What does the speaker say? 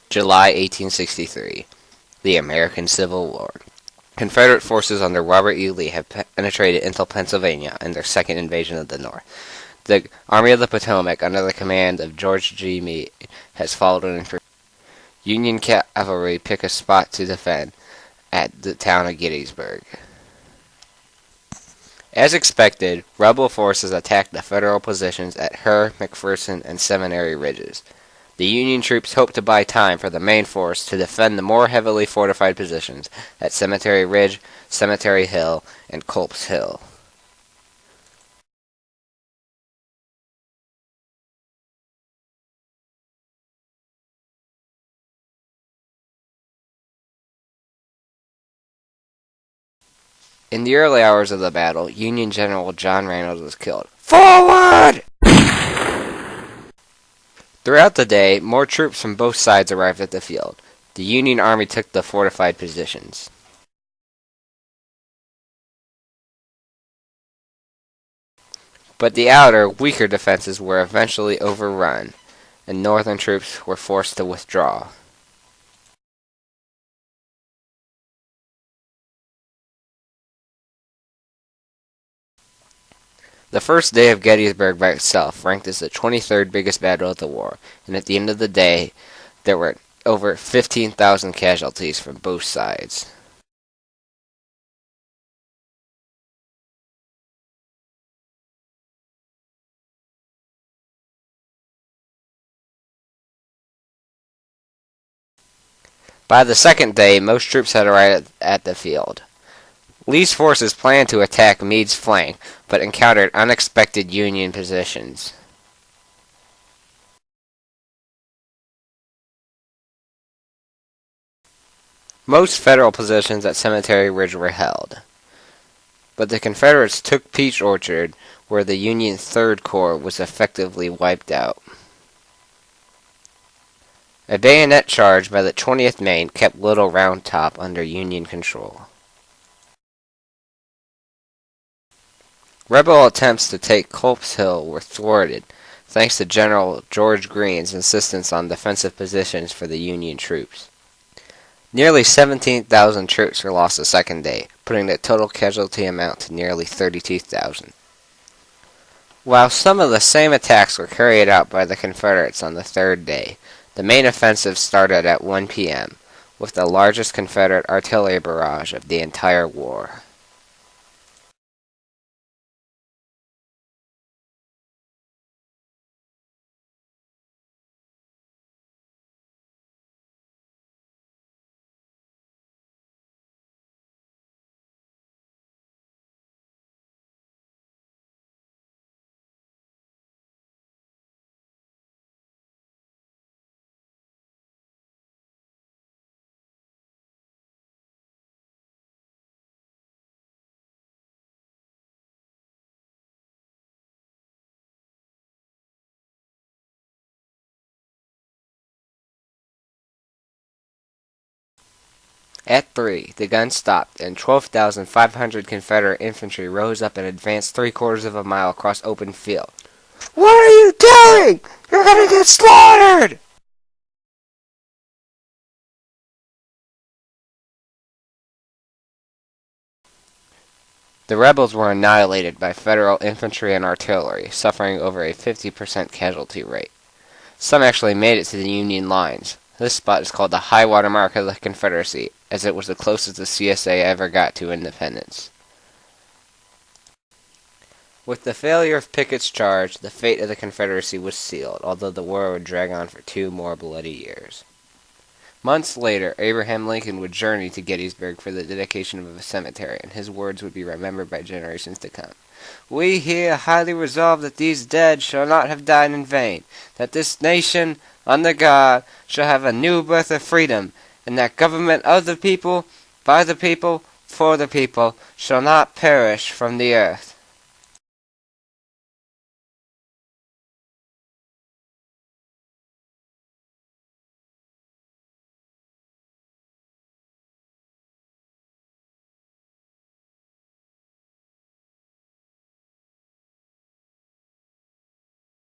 July 1863. The American Civil War. Confederate forces under Robert E. Lee have penetrated into Pennsylvania in their second invasion of the North. The Army of the Potomac, under the command of George G. Meade, has followed in pursuit. Union cavalry pick a spot to defend at the town of Gettysburg. As expected, rebel forces attacked the Federal positions at Herr, McPherson, and Seminary Ridges. The Union troops hoped to buy time for the main force to defend the more heavily fortified positions at Cemetery Ridge, Cemetery Hill, and Culp's Hill. In the early hours of the battle, Union General John Reynolds was killed. Forward! Throughout the day, more troops from both sides arrived at the field. The Union Army took the fortified positions. But the outer, weaker defenses were eventually overrun, and Northern troops were forced to withdraw. The first day of Gettysburg by itself ranked as the 23rd biggest battle of the war, and at the end of the day, there were over 15,000 casualties from both sides. By the second day, most troops had arrived at the field. Lee's forces planned to attack Meade's flank, but encountered unexpected Union positions. Most Federal positions at Cemetery Ridge were held, but the Confederates took Peach Orchard, where the Union 3rd Corps was effectively wiped out. A bayonet charge by the 20th Maine kept Little Round Top under Union control. Rebel attempts to take Culp's Hill were thwarted, thanks to General George Greene's insistence on defensive positions for the Union troops. Nearly 17,000 troops were lost the second day, putting the total casualty amount to nearly 32,000. While some of the same attacks were carried out by the Confederates on the third day, the main offensive started at 1 p.m., with the largest Confederate artillery barrage of the entire war. At 3, the gun stopped, and 12,500 Confederate infantry rose up and advanced 3/4 of a mile across open field. "What are you doing? You're gonna get slaughtered!" The rebels were annihilated by Federal infantry and artillery, suffering over a 50% casualty rate. Some actually made it to the Union lines. This spot is called the high water mark of the Confederacy, as it was the closest the CSA ever got to independence. With the failure of Pickett's charge, the fate of the Confederacy was sealed, although the war would drag on for 2 more bloody years. Months later, Abraham Lincoln would journey to Gettysburg for the dedication of a cemetery, and his words would be remembered by generations to come. "We here highly resolve that these dead shall not have died in vain, that this nation, under God, shall have a new birth of freedom, and that government of the people, by the people, for the people, shall not perish from the earth."